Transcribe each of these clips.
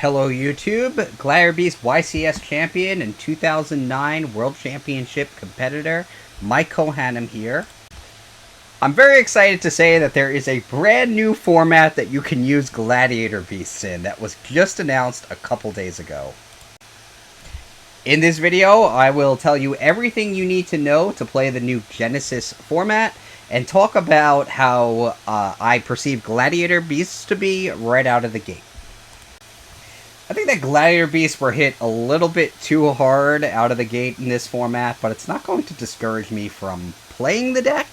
Hello YouTube, Gladiator Beast YCS champion and 2009 World Championship competitor Mike Cohanham here. I'm very excited to say that there is a brand new format that you can use Gladiator Beasts in that was just announced a couple days ago. In this video, I will tell you everything you need to know to play the new Genesys format and talk about how I perceive Gladiator Beasts to be right out of the gate. I think that Gladiator Beasts were hit a little bit too hard out of the gate in this format, but it's not going to discourage me from playing the deck.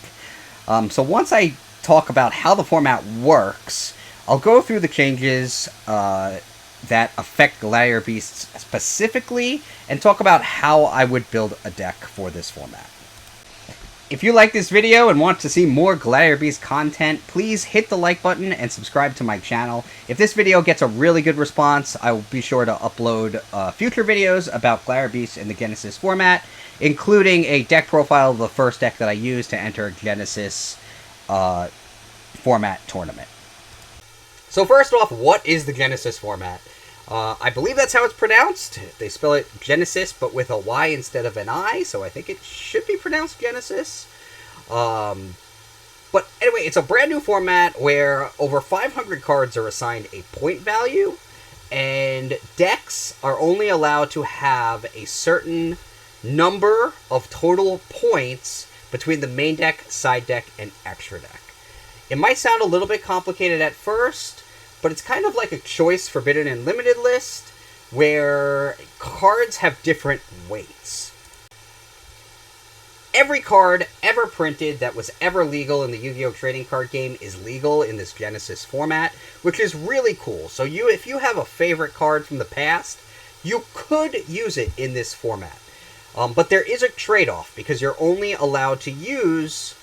So once I talk about how the format works, I'll go through the changes that affect Gladiator Beasts specifically, and talk about how I would build a deck for this format. If you like this video and want to see more Gladiator Beast content, please hit the like button and subscribe to my channel. If this video gets a really good response, I will be sure to upload future videos about Gladiator Beast in the Genesys format, including a deck profile of the first deck that I used to enter a Genesys format tournament. So first off, what is the Genesys format? I believe that's how it's pronounced. They spell it Genesys, but with a Y instead of an I, so I think it should be pronounced Genesys. But anyway, it's a brand new format where over 500 cards are assigned a point value, and decks are only allowed to have a certain number of total points between the main deck, side deck, and extra deck. It might sound a little bit complicated at first, but it's kind of like a choice forbidden and limited list where cards have different weights. Every card ever printed that was ever legal in the Yu-Gi-Oh! Trading card game is legal in this Genesys format, which is really cool. So if you have a favorite card from the past, you could use it in this format. But there is a trade-off, because you're only allowed to use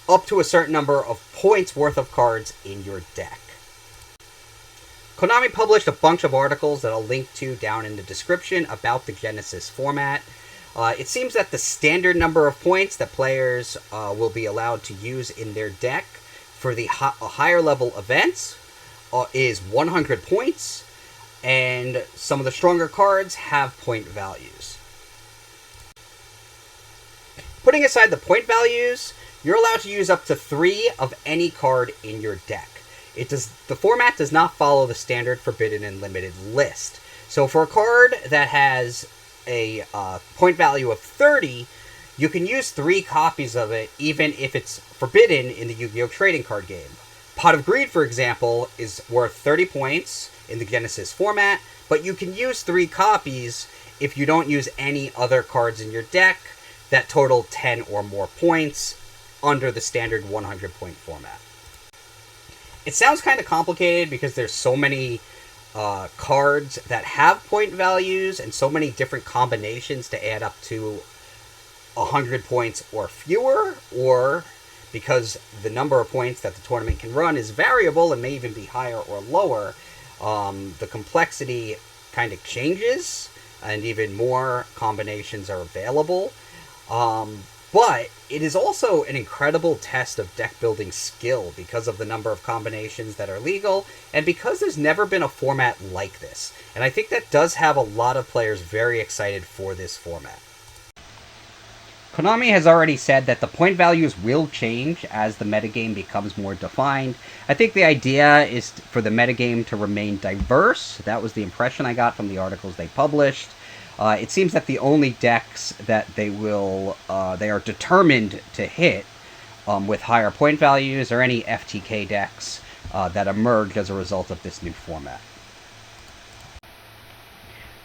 up to a certain number of points worth of cards in your deck. Konami published a bunch of articles that I'll link to down in the description about the Genesys format. It seems that the standard number of points that players will be allowed to use in their deck for the higher level events is 100 points, and some of the stronger cards have point values. Putting aside the point values, you're allowed to use up to 3 of any card in your deck. The format does not follow the standard forbidden and limited list. So for a card that has a point value of 30, you can use 3 copies of it, even if it's forbidden in the Yu-Gi-Oh! Trading card game. Pot of Greed, for example, is worth 30 points in the Genesys format, but you can use 3 copies if you don't use any other cards in your deck that total 10 or more points under the standard 100-point format. It sounds kind of complicated because there's so many cards that have point values and so many different combinations to add up to 100 points or fewer, or because the number of points that the tournament can run is variable and may even be higher or lower, the complexity kind of changes and even more combinations are available. But it is also an incredible test of deck building skill because of the number of combinations that are legal, and because there's never been a format like this. And I think that does have a lot of players very excited for this format. Konami has already said that the point values will change as the metagame becomes more defined. I think the idea is for the metagame to remain diverse. That was the impression I got from the articles they published. It seems that the only decks that they are determined to hit with higher point values are any FTK decks that emerge as a result of this new format.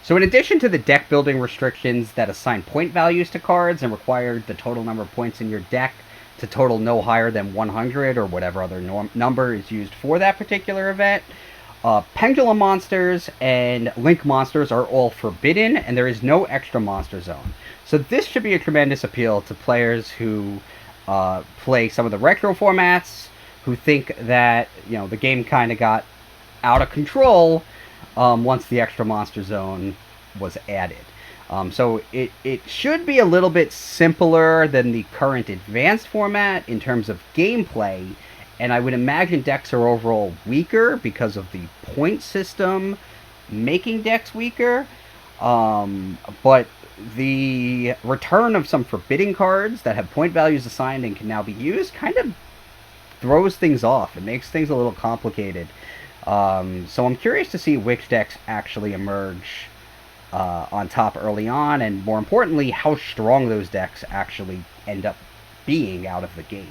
So in addition to the deck building restrictions that assign point values to cards and require the total number of points in your deck to total no higher than 100 or whatever other number is used for that particular event, Pendulum monsters and Link monsters are all forbidden, and there is no extra monster zone. So this should be a tremendous appeal to players who play some of the retro formats, who think that the game kind of got out of control once the extra monster zone was added. So it should be a little bit simpler than the current advanced format in terms of gameplay, and I would imagine decks are overall weaker because of the point system making decks weaker. But the return of some forbidden cards that have point values assigned and can now be used kind of throws things off. It makes things a little complicated. So I'm curious to see which decks actually emerge on top early on, and more importantly, how strong those decks actually end up being out of the gate.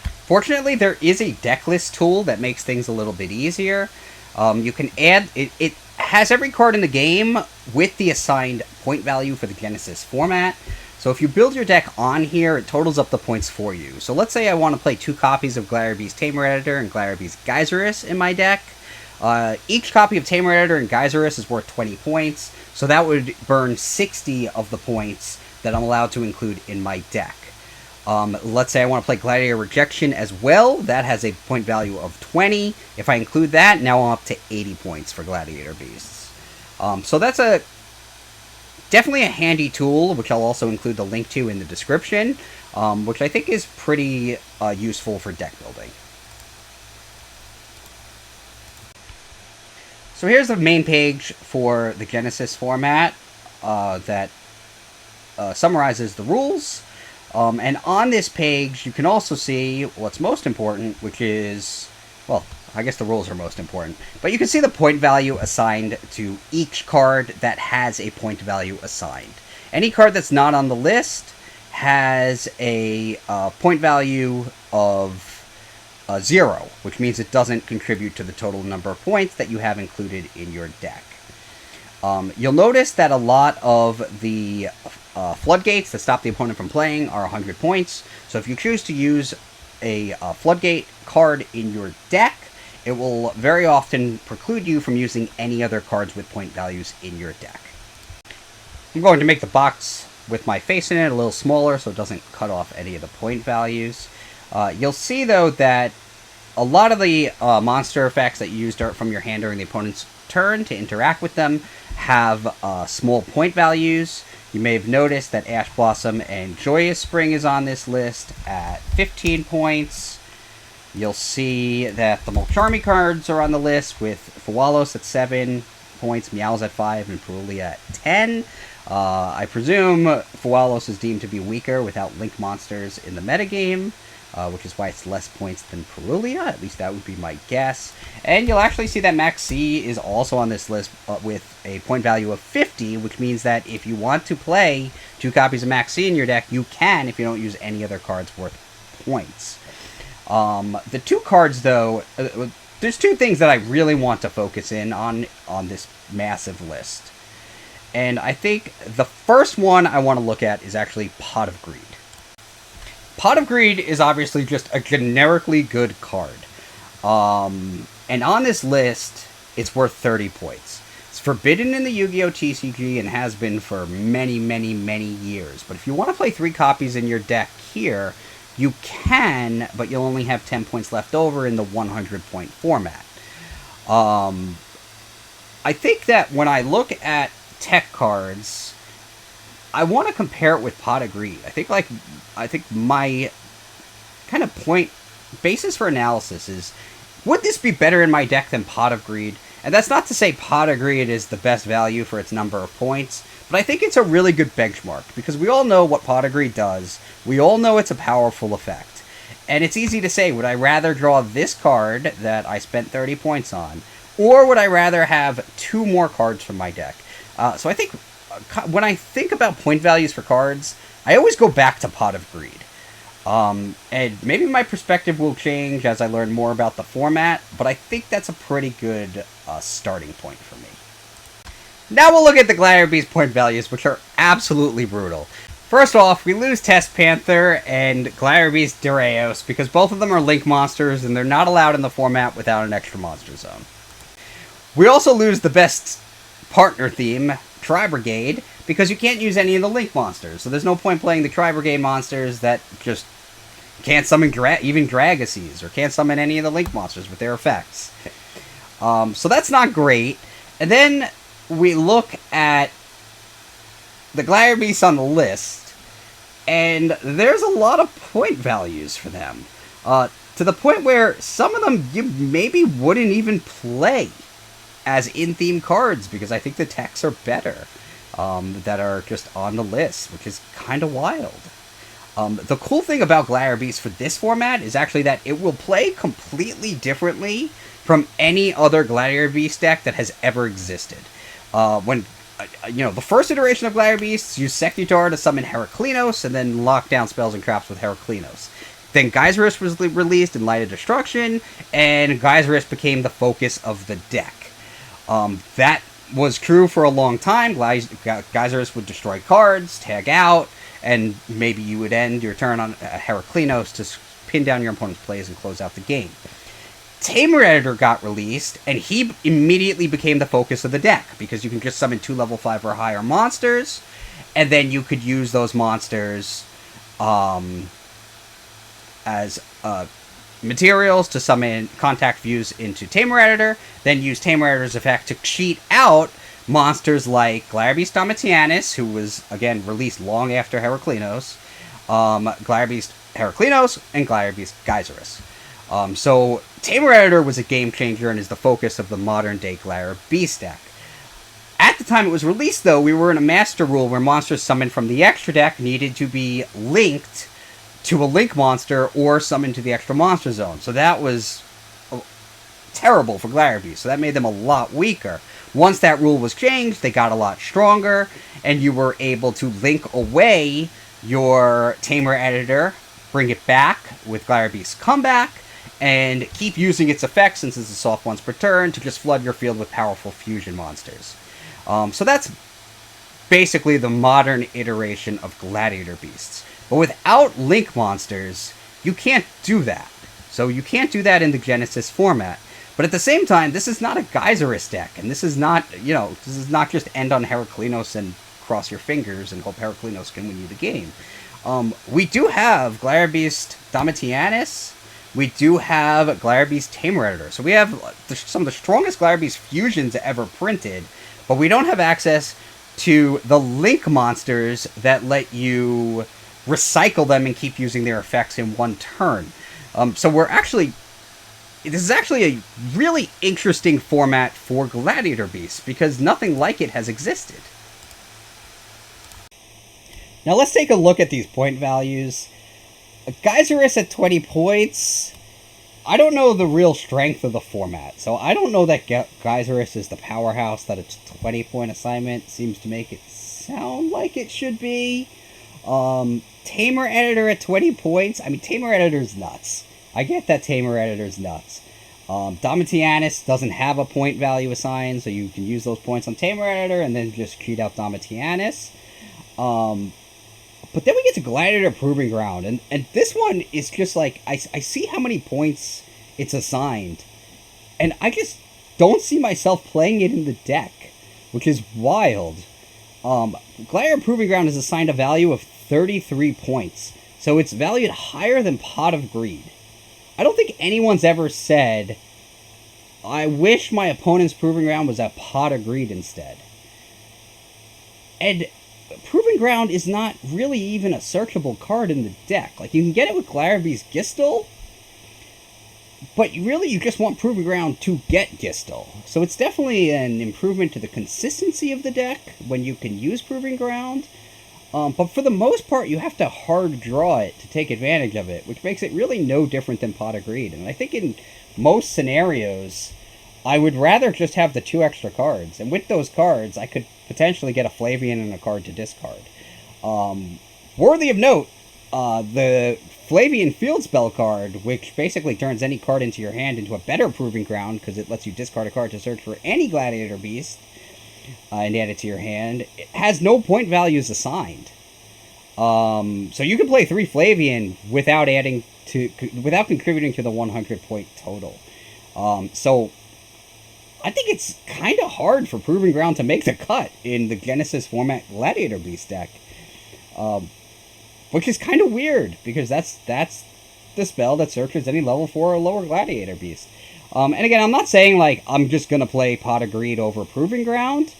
Fortunately, there is a deck list tool that makes things a little bit easier. You can add... It has every card in the game with the assigned point value for the Genesys format. So if you build your deck on here, it totals up the points for you. So let's say I want to play 2 copies of Gladiator Beast Tamer Editor and Gladiator Beast Geysirus in my deck. Each copy of Tamer Editor and Geysirus is worth 20 points, so that would burn 60 of the points that I'm allowed to include in my deck. Let's say I want to play Gladiator Rejection as well. That has a point value of 20. If I include that, now I'm up to 80 points for Gladiator Beasts. So that's definitely a handy tool, which I'll also include the link to in the description, which I think is pretty useful for deck building. So here's the main page for the Genesys format that summarizes the rules. And on this page, you can also see what's most important, which is, well, I guess the rules are most important. But you can see the point value assigned to each card that has a point value assigned. Any card that's not on the list has a point value of 0, which means it doesn't contribute to the total number of points that you have included in your deck. You'll notice that a lot of the floodgates that stop the opponent from playing are 100 points. So if you choose to use a floodgate card in your deck, it will very often preclude you from using any other cards with point values in your deck. I'm going to make the box with my face in it a little smaller so it doesn't cut off any of the point values. You'll see, though, that a lot of the monster effects that you use from your hand during the opponent's turn to interact with them have small point values. You may have noticed that Ash Blossom and Joyous Spring is on this list at 15 points. You'll see that the Mulcharmy cards are on the list, with Fualos at 7 points, Meowls at 5, and Perulia at 10. I presume Fualos is deemed to be weaker without Link monsters in the metagame, which is why it's less points than Perulia. At least that would be my guess. And you'll actually see that Max C is also on this list with a point value of 50, which means that if you want to play 2 copies of Max C in your deck, you can if you don't use any other cards worth points. The 2 cards, though, there's 2 things that I really want to focus in on this massive list. And I think the first one I want to look at is actually Pot of Greed. Pot of Greed is obviously just a generically good card. And on this list, it's worth 30 points. It's forbidden in the Yu-Gi-Oh! TCG and has been for many, many, many years. But if you want to play 3 copies in your deck here, you can, but you'll only have 10 points left over in the 100-point format. I think that when I look at tech cards, I want to compare it with Pot of Greed. I think my kind of point basis for analysis is, would this be better in my deck than Pot of Greed? And that's not to say Pot of Greed is the best value for its number of points, but I think it's a really good benchmark, because we all know what Pot of Greed does. We all know it's a powerful effect. And it's easy to say, would I rather draw this card that I spent 30 points on, or would I rather have 2 more cards from my deck? So I think when I think about point values for cards, I always go back to Pot of Greed. And maybe my perspective will change as I learn more about the format, but I think that's a pretty good starting point for me. Now we'll look at the Gladiator Beast point values, which are absolutely brutal. First off, we lose Test Panther and Gladiator Beast Darius, because both of them are Link monsters, and they're not allowed in the format without an extra monster zone. We also lose the best partner theme, Tri-Brigade, because you can't use any of the Link monsters, so there's no point playing the Tri-Brigade monsters that just can't summon even Dragacies, or can't summon any of the Link monsters with their effects. So that's not great. And then we look at the Gladiator Beasts on the list, and there's a lot of point values for them. to the point where some of them you maybe wouldn't even play as in-theme cards, because I think the techs are better that are just on the list, which is kind of wild. The cool thing about Gladiator Beast for this format is actually that it will play completely differently from any other Gladiator Beast deck that has ever existed. The first iteration of Gladiator Beasts used Seclutar to summon Heraclinos and then lock down spells and traps with Heraclinos. Then Geyserisk was released in Light of Destruction, and Geyserisk became the focus of the deck. That was true for a long time. Geyserisk would destroy cards, tag out, and maybe you would end your turn on Heraclinos to pin down your opponent's plays and close out the game. Tamer Editor got released, and he immediately became the focus of the deck, because you can just summon 2 level 5 or higher monsters, and then you could use those monsters as materials to summon Contact Views into Tamer Editor, then use Tamer Editor's effect to cheat out monsters like Gladiator Beast Domitianus, who was, again, released long after Heraclinos, Gladiator Beast Heraclinos, and Gladiator Beast Geyserisk. So Tamer Editor was a game changer and is the focus of the modern-day Gladiator Beast deck. At the time it was released, though, we were in a Master Rule where monsters summoned from the extra deck needed to be linked to a link monster or summoned to the extra monster zone. So that was terrible for Gladiator Beast. So that made them a lot weaker. Once that rule was changed, they got a lot stronger, and you were able to link away your Tamer Editor, bring it back with Gladiator Beast Comeback, and keep using its effects, since it's a soft once per turn, to just flood your field with powerful fusion monsters. So that's basically the modern iteration of Gladiator Beasts. But without link monsters, you can't do that. So you can't do that in the Genesys format. But at the same time, this is not a Geyserisk deck, and this is not, this is not just end on Heraclinos and cross your fingers and hope Heraclinos can win you the game. We do have Gladiator Beast Domitianus. We do have Gladiator Beast Tamer Editor. So we have some of the strongest Gladiator Beast fusions ever printed, but we don't have access to the link monsters that let you recycle them and keep using their effects in one turn. So this is actually a really interesting format for Gladiator Beasts, because nothing like it has existed. Now let's take a look at these point values. Geyserisk at 20 points. I don't know the real strength of the format, so I don't know that Geyserisk is the powerhouse that a 20-point assignment seems to make it sound like it should be. Tamer Editor at 20 points. I mean, Tamer Editor's nuts. I get that Tamer Editor's nuts. Domitianus doesn't have a point value assigned, so you can use those points on Tamer Editor and then just cheat out Domitianus. But then we get to Gladiator Proving Ground, and this one is just like, I see how many points it's assigned, and I just don't see myself playing it in the deck, which is wild. Gladiator Proving Ground is assigned a value of 33 points, so it's valued higher than Pot of Greed. I don't think anyone's ever said, I wish my opponent's Proving Ground was a Pot of Greed instead. And Proving Ground is not really even a searchable card in the deck. Like, you can get it with Gladiator Beast Gistle, but you just want Proving Ground to get Gistle. So it's definitely an improvement to the consistency of the deck when you can use Proving Ground. But for the most part, you have to hard draw it to take advantage of it, which makes it really no different than Pot of Greed. And I think in most scenarios, I would rather just have the 2 extra cards. And with those cards, I could potentially get a Flavian and a card to discard. Worthy of note, the Flavian Field Spell card, which basically turns any card into your hand into a better Proving Ground, because it lets you discard a card to search for any Gladiator Beast, and add it to your hand, it has no point values assigned. So you can play 3 Flavian without contributing to the 100 point total. So I think it's kind of hard for Proving Ground to make the cut in the Genesys format Gladiator Beast deck, which is kind of weird, because that's the spell that searches any level 4 or lower Gladiator Beast. And again, I'm not saying, like, I'm just going to play Pot of Greed over Proving Ground.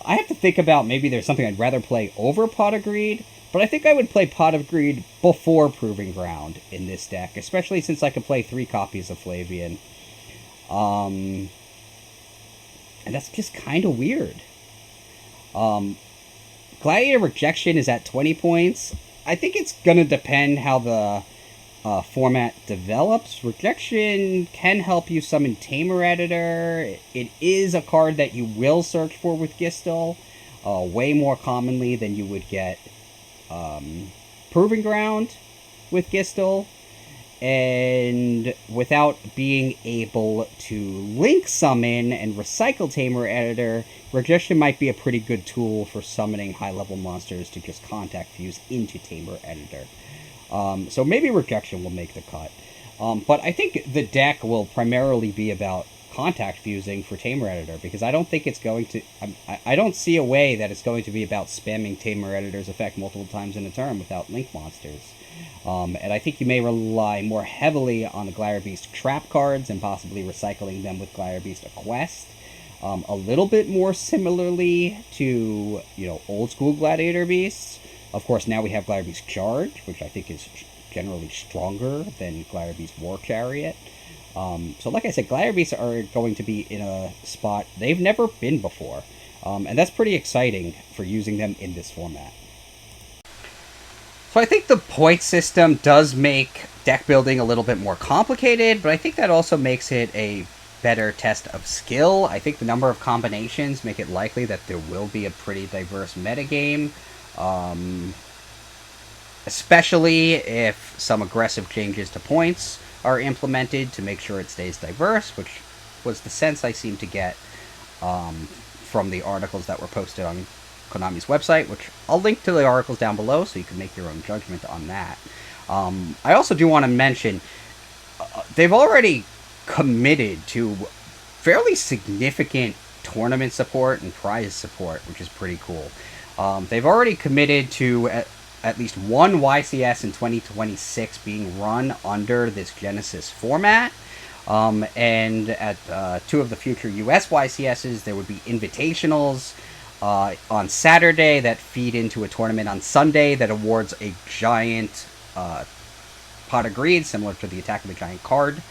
I have to think about maybe there's something I'd rather play over Pot of Greed. But I think I would play Pot of Greed before Proving Ground in this deck, especially since I can play 3 copies of Flavian. And that's just kind of weird. Gladiator Rejection is at 20 points. I think it's going to depend how the format develops. Rejection can help you summon Tamer Editor. It is a card that you will search for with Gistel, way more commonly than you would get Proving Ground with Gistel. And without being able to link summon and recycle Tamer Editor, Rejection might be a pretty good tool for summoning high-level monsters to just contact fuse into Tamer Editor. So maybe Rejection will make the cut. But I think the deck will primarily be about contact fusing for Tamer Editor, because I don't think it's going to... I don't see a way that it's going to be about spamming Tamer Editor's effect multiple times in a turn without link monsters. And I think you may rely more heavily on the Gladiator Beast trap cards and possibly recycling them with Gladiator Beast a quest. A little bit more similarly to, old school Gladiator Beasts. Of course, now we have Gladiator Beast Charge, which I think is generally stronger than Gladiator Beast War Chariot. So like I said, Gladiator Beasts are going to be in a spot they've never been before. And that's pretty exciting for using them in this format. So I think the point system does make deck building a little bit more complicated, but I think that also makes it a better test of skill. I think the number of combinations make it likely that there will be a pretty diverse metagame, especially if some aggressive changes to points are implemented to make sure it stays diverse, which was the sense I seemed to get from the articles that were posted on Konami's website, which I'll link to the articles down below so you can make your own judgment on that. I also do want to mention they've already committed to fairly significant tournament support and prize support, which is pretty cool. They've already committed to at least one YCS in 2026 being run under this Genesys format. And at 2 of the future US YCSs, there would be invitationals on Saturday that feed into a tournament on Sunday that awards a giant pot of greed, similar to the Attack of the Giant card,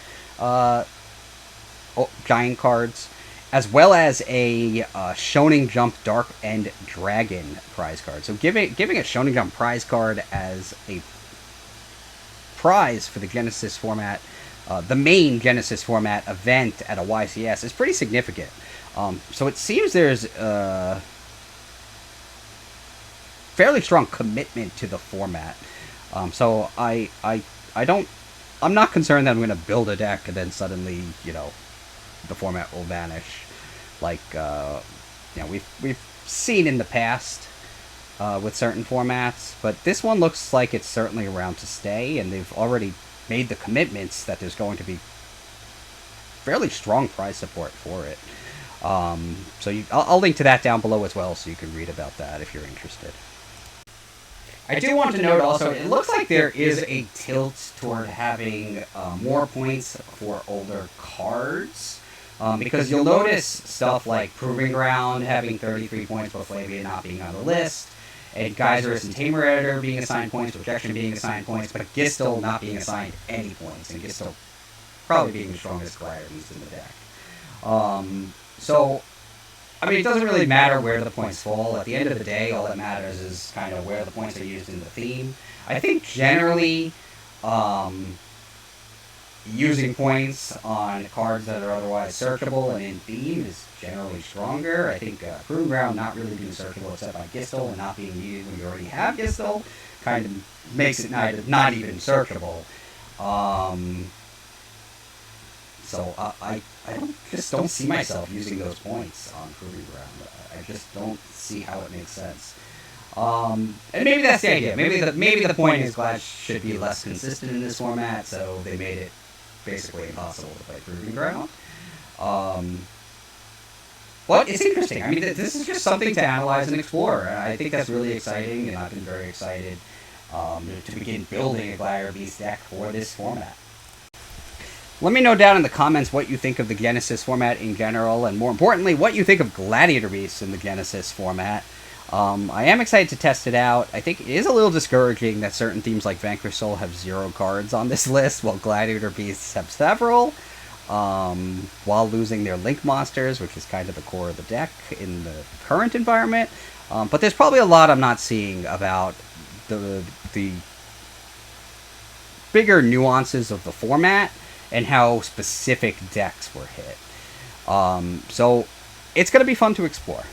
giant cards, as well as a Shonen Jump Dark End Dragon prize card. So giving a Shonen Jump prize card as a prize for the Genesys format, the main Genesys format event at a YCS, is pretty significant. So it seems there's fairly strong commitment to the format. So I'm not concerned that I'm going to build a deck and then suddenly, the format will vanish. Like, we've seen in the past with certain formats, but this one looks like it's certainly around to stay, and they've already made the commitments that there's going to be fairly strong prize support for it. So I'll link to that down below as well, so you can read about that if you're interested. I do want to note also, it looks like there is a tilt toward having more points for older cards. Because you'll notice stuff like Proving Ground having 33 points, but Flavia not being on the list, and Geyserus and Tamer Editor being assigned points, Rejection being assigned points, but Gistel not being assigned any points, and Gistel probably being the strongest Gladiator Beast in the deck. So, I mean, it doesn't really matter where the points fall. At the end of the day, all that matters is kind of where the points are used in the theme. I think generally, using points on cards that are otherwise searchable and in theme is generally stronger. I think Proving Ground not really being searchable except by Gistel and not being needed when you already have Gistel kind of makes it not even searchable. So I just don't see myself using those points on Proving Ground. I just don't see how it makes sense. And maybe that's the idea. Maybe the point is Glad should be less consistent in this format, so they made it basically impossible to play Proving Ground. But it's interesting. I mean, this is just something to analyze and explore. And I think that's really exciting, and I've been very excited to begin building a Gladiator Beast deck for this format. Let me know down in the comments what you think of the Genesys format in general, and more importantly, what you think of Gladiator Beasts in the Genesys format. I am excited to test it out. I think it is a little discouraging that certain themes like Vanquish Soul have 0 cards on this list, while Gladiator Beasts have several, while losing their Link monsters, which is kind of the core of the deck in the current environment. But there's probably a lot I'm not seeing about the bigger nuances of the format and how specific decks were hit. So it's going to be fun to explore.